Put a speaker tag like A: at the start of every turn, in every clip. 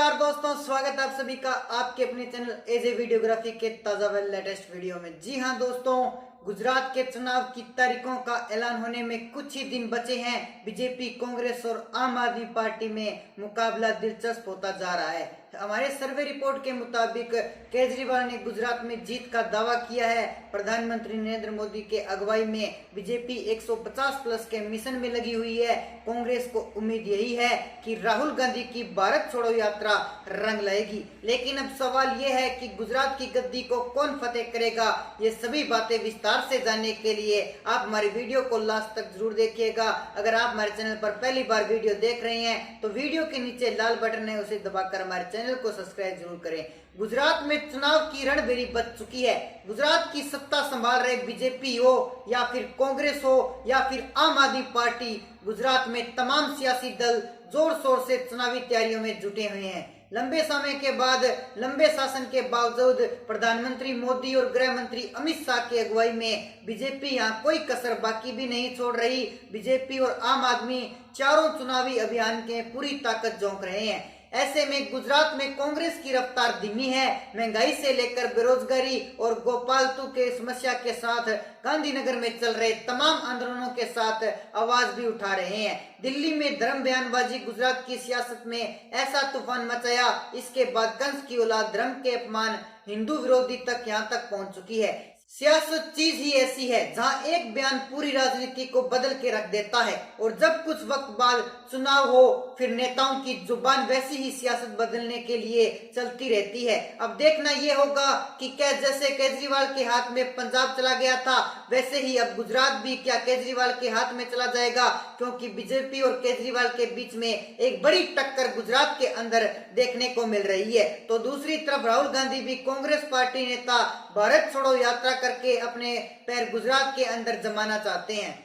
A: नमस्कार दोस्तों, स्वागत है आप सभी का आपके अपने चैनल एज ए वीडियोग्राफी के ताजा व लेटेस्ट वीडियो में। जी हां दोस्तों, गुजरात के चुनाव की तारीखों का ऐलान होने में कुछ ही दिन बचे हैं। बीजेपी, कांग्रेस और आम आदमी पार्टी में मुकाबला दिलचस्प होता जा रहा है। हमारे सर्वे रिपोर्ट के मुताबिक केजरीवाल ने गुजरात में जीत का दावा किया है। प्रधानमंत्री नरेंद्र मोदी के अगुवाई में बीजेपी 150 प्लस के मिशन में लगी हुई है। कांग्रेस को उम्मीद यही है कि राहुल गांधी की भारत छोड़ो यात्रा रंग लाएगी। लेकिन अब सवाल यह है कि गुजरात की गद्दी को कौन फतेह करेगा। ये सभी बातें विस्तार से जानने के लिए आप हमारी वीडियो को लास्ट तक जरूर देखिएगा। अगर आप हमारे चैनल पर पहली बार वीडियो देख रहे हैं तो वीडियो के नीचे लाल बटन है, उसे दबाकर हमारे चैनल को सब्सक्राइब जरूर करें। गुजरात में चुनाव की रणभेरी बच चुकी है। गुजरात की सत्ता संभाल रहे बीजेपी हो या फिर कांग्रेस हो या फिर आम आदमी पार्टी, गुजरात में तमाम सियासी दल जोर शोर से चुनावी तैयारियों में जुटे हुए हैं। लंबे समय के बाद लंबे शासन के बावजूद प्रधानमंत्री मोदी और गृह मंत्री अमित शाह की अगुवाई में बीजेपी यहाँ कोई कसर बाकी भी नहीं छोड़ रही। बीजेपी और आम आदमी चारों चुनावी अभियान के पूरी ताकत झोंक रहे हैं। ऐसे में गुजरात में कांग्रेस की रफ्तार धीमी है। महंगाई से लेकर बेरोजगारी और गोपालतू के समस्या के साथ गांधीनगर में चल रहे तमाम आंदोलनों के साथ आवाज भी उठा रहे हैं। दिल्ली में धर्म बयानबाजी गुजरात की सियासत में ऐसा तूफान मचाया, इसके बाद कंस की औलाद धर्म के अपमान हिंदू विरोधी तक यहाँ तक पहुंच चुकी है। सियासत चीज ही ऐसी है जहां एक बयान पूरी राजनीति को बदल के रख देता है और जब कुछ वक्त बाद चुनाव हो फिर नेताओं की जुबान वैसी ही सियासत बदलने के लिए चलती रहती है। अब देखना ये होगा कि क्या जैसे केजरीवाल के हाथ में पंजाब चला गया था वैसे ही अब गुजरात भी क्या केजरीवाल के हाथ में चला जाएगा, क्योंकि बीजेपी और केजरीवाल के बीच में एक बड़ी टक्कर गुजरात के अंदर देखने को मिल रही है। तो दूसरी तरफ राहुल गांधी भी कांग्रेस पार्टी नेता भारत छोड़ो यात्रा करके अपने पैर गुजरात के अंदर जमाना चाहते हैं।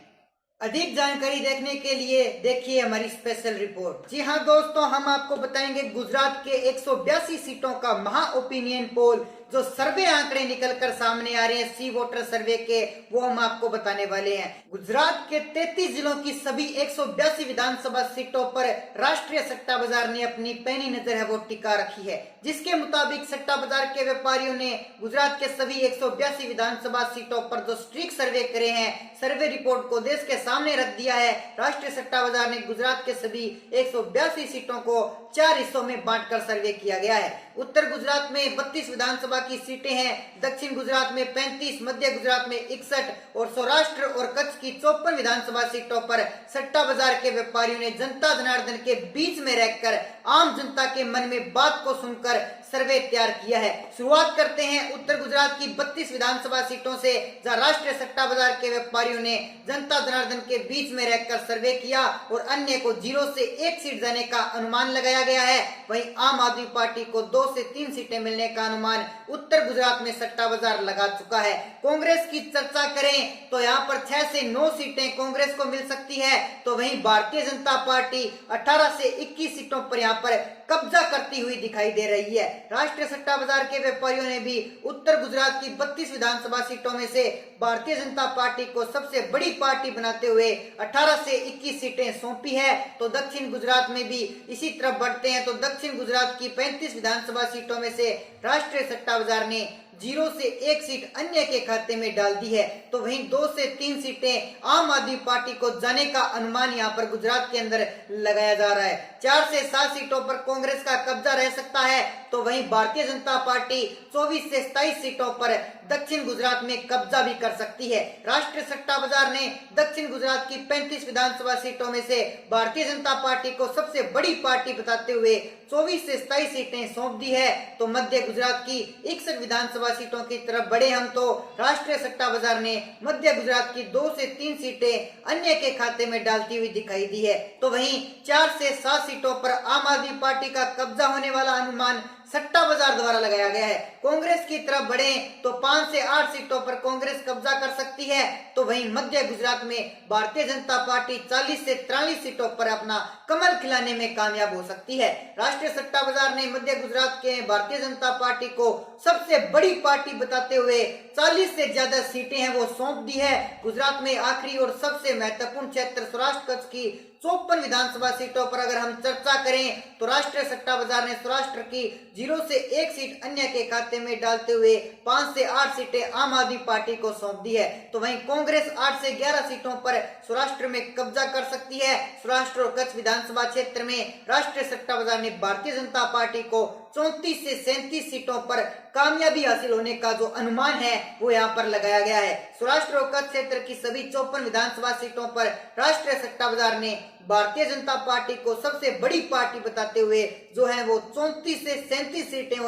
A: अधिक जानकारी देखने के लिए देखिए हमारी स्पेशल रिपोर्ट। जी हाँ दोस्तों, हम आपको बताएंगे गुजरात के 182 सीटों का महा ओपिनियन पोल, जो सर्वे आंकड़े निकलकर सामने आ रहे हैं सी वोटर सर्वे के, वो हम आपको बताने वाले हैं। गुजरात के 33 जिलों की सभी 182 विधानसभा सीटों पर राष्ट्रीय सट्टा बाजार ने अपनी पैनी नजर है वो टिका रखी है, जिसके मुताबिक सट्टा बाजार के व्यापारियों ने गुजरात के सभी 182 विधानसभा सीटों पर जो स्ट्रीक सर्वे करे हैं, सर्वे रिपोर्ट को देश के सामने रख दिया है। राष्ट्रीय सट्टा बाजार ने गुजरात के सभी 182 सीटों को 4 हिस्सों में बांटकर सर्वे किया गया है। उत्तर गुजरात में 32 विधानसभा की सीटें हैं, दक्षिण गुजरात में 35, मध्य गुजरात में 61 और सौराष्ट्र और कच्छ की 54 विधानसभा सीटों पर सट्टा बाजार के व्यापारियों ने जनता जनार्दन के बीच में रहकर आम जनता के मन में बात को सुनकर सर्वे तैयार किया है। शुरुआत करते हैं उत्तर गुजरात की 32 विधानसभा सीटों से, जहां राष्ट्रीय सट्टा बाजार के व्यापारियों ने जनता जनार्दन के बीच में रहकर सर्वे किया और अन्य को 0 से 1 सीट जाने का अनुमान लगाया गया है। वहीं आम आदमी पार्टी को 2 से 3 सीटें मिलने का अनुमान उत्तर गुजरात में सट्टा बाजार लगा चुका है। कांग्रेस की चर्चा करें तो यहाँ पर 6 से 9 सीटें कांग्रेस को मिल सकती है, तो वहीं भारतीय जनता पार्टी 18 से 21 सीटों पर यहाँ पर कब्जा करती हुई दिखाई दे रही है। राष्ट्रीय सट्टा बाजार के व्यापारियों ने भी उत्तर गुजरात की 32 विधानसभा सीटों में से भारतीय जनता पार्टी को सबसे बड़ी पार्टी बनाते हुए 18 से 21 सीटें सौंपी है। तो दक्षिण गुजरात में भी इसी तरफ बढ़ते हैं तो दक्षिण गुजरात की 35 विधानसभा सीटों में से राष्ट्रीय सट्टा बाजार ने 0 से 1 सीट अन्य के खाते में डाल दी है। तो वहीं 2 से 3 सीटें आम आदमी पार्टी को जाने का अनुमान यहाँ पर गुजरात के अंदर लगाया जा रहा है। 4 से 7 सीटों पर कांग्रेस का कब्जा रह सकता है, तो वहीं भारतीय जनता पार्टी 24 से 27 सीटों पर दक्षिण गुजरात में कब्जा भी कर सकती है। राष्ट्रीय सट्टा बाजार ने दक्षिण गुजरात की 35 विधानसभा सीटों में से भारतीय जनता पार्टी को सबसे बड़ी पार्टी बताते हुए 24 से 27 सीटें सौंप दी है। तो मध्य गुजरात की 61 विधानसभा सीटों की तरफ बढ़े हम तो राष्ट्रीय सट्टा बाजार ने मध्य गुजरात की 2 से 3 सीटें अन्य के खाते में डालती हुई दिखाई दी है। तो वहीं 4 से 7 सीटों पर आम आदमी पार्टी का कब्जा होने वाला अनुमान सट्टा बाजार द्वारा लगाया गया है। कांग्रेस की तरफ बढ़े तो 5 से 8 सीटों पर कांग्रेस कब्जा कर सकती है, तो वहीं मध्य गुजरात में भारतीय जनता पार्टी 40 से 43 सीटों पर अपना कमल खिलाने में कामयाब हो सकती है। राष्ट्रीय सट्टा बाजार ने मध्य गुजरात के भारतीय जनता पार्टी को सबसे बड़ी पार्टी बताते हुए 40 से ज्यादा सीटें हैं वो सौंप दी है। गुजरात में आखिरी और सबसे महत्वपूर्ण क्षेत्र सौराष्ट्र कच्छ की 54 विधानसभा सीटों पर अगर हम चर्चा करें तो राष्ट्रीय सट्टा बाजार ने सौराष्ट्र की 0 से 1 सीट अन्य के खाते में डालते हुए 5 से 8 सीटें आम आदमी पार्टी को सौंप दी है, तो वहीं कांग्रेस 8 से 11 सीटों पर सौराष्ट्र में कब्जा कर सकती है। सौराष्ट्र और कच्छ विधानसभा क्षेत्र में राष्ट्रीय सट्टा बाजार ने भारतीय जनता पार्टी को 34 से 37 सीटों पर कामयाबी हासिल होने का जो अनुमान है वो यहाँ पर लगाया गया है। सौराष्ट्र और कच्छ क्षेत्र की सभी 54 विधानसभा सीटों पर राष्ट्रीय सट्टा बाजार ने भारतीय जनता पार्टी को सबसे बड़ी पार्टी बताते हुए जो है वो 34 से 37 सीटें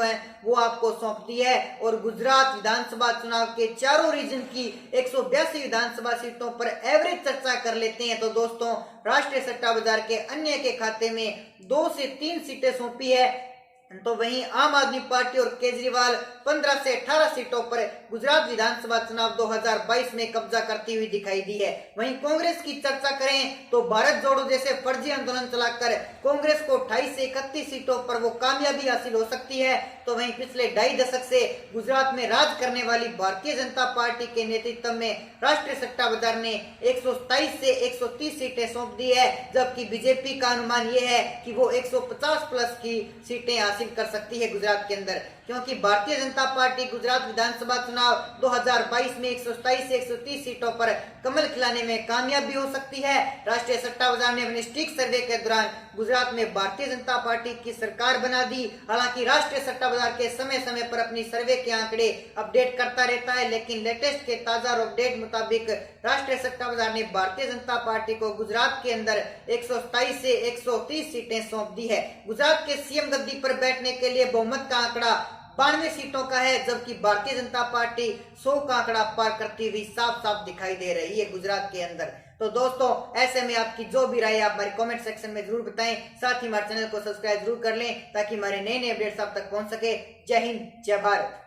A: वो आपको सौंप दी है। और गुजरात विधानसभा चुनाव के चारों रीजन की 182 विधानसभा सीटों पर एवरेज चर्चा कर लेते हैं तो दोस्तों राष्ट्रीय सट्टा बाजार के अन्य के खाते में 2 से 3 सीटें सौंपी है, तो वहीं आम आदमी पार्टी और केजरीवाल 15 से 18 सीटों पर गुजरात विधानसभा चुनाव 2022 में कब्जा करती हुई दिखाई दी है। वहीं कांग्रेस की चर्चा करें तो भारत जोड़ो जैसे फर्जी आंदोलन चलाकर कांग्रेस को 28 से 31 सीटों पर वो कामयाबी हासिल हो सकती है, तो वहीं पिछले 2.5 दशक से गुजरात में राज करने वाली भारतीय जनता पार्टी के नेतृत्व में राष्ट्रीय सट्टा बाजार ने 127 से 130 सीटें सौंप दी है, जबकि बीजेपी का अनुमान यह है कि वो 150 प्लस की सीटें हासिल कर सकती है गुजरात के अंदर, क्योंकि भारतीय जनता पार्टी गुजरात विधानसभा चुनाव 2022 में 127 से 130 सीटों पर कमल खिलाने में कामयाब भी हो सकती है। राष्ट्रीय सट्टा बाजार ने अपने स्टिक सर्वे के दौरान गुजरात में भारतीय जनता पार्टी की सरकार बना दी। हालांकि राष्ट्रीय सट्टा बाजार के समय समय पर अपनी सर्वे के आंकड़े अपडेट करता रहता है, लेकिन लेटेस्ट के ताजा और अपडेट मुताबिक राष्ट्रीय सट्टा बाजार ने भारतीय जनता पार्टी को गुजरात के अंदर 127 से 130 सीटें सौंप दी है। गुजरात के सीएम गद्दी पर बैठने के लिए बहुमत का आंकड़ा 92 सीटों का है, जबकि भारतीय जनता पार्टी 100 का आंकड़ा पार करती हुई साफ साफ दिखाई दे रही है गुजरात के अंदर। तो दोस्तों ऐसे में आपकी जो भी राय आप हमारे कमेंट सेक्शन में जरूर बताएं, साथ ही हमारे चैनल को सब्सक्राइब जरूर कर लें ताकि हमारे नए नए अपडेट्स आप तक पहुंच सके। जय हिंद, जय भारत।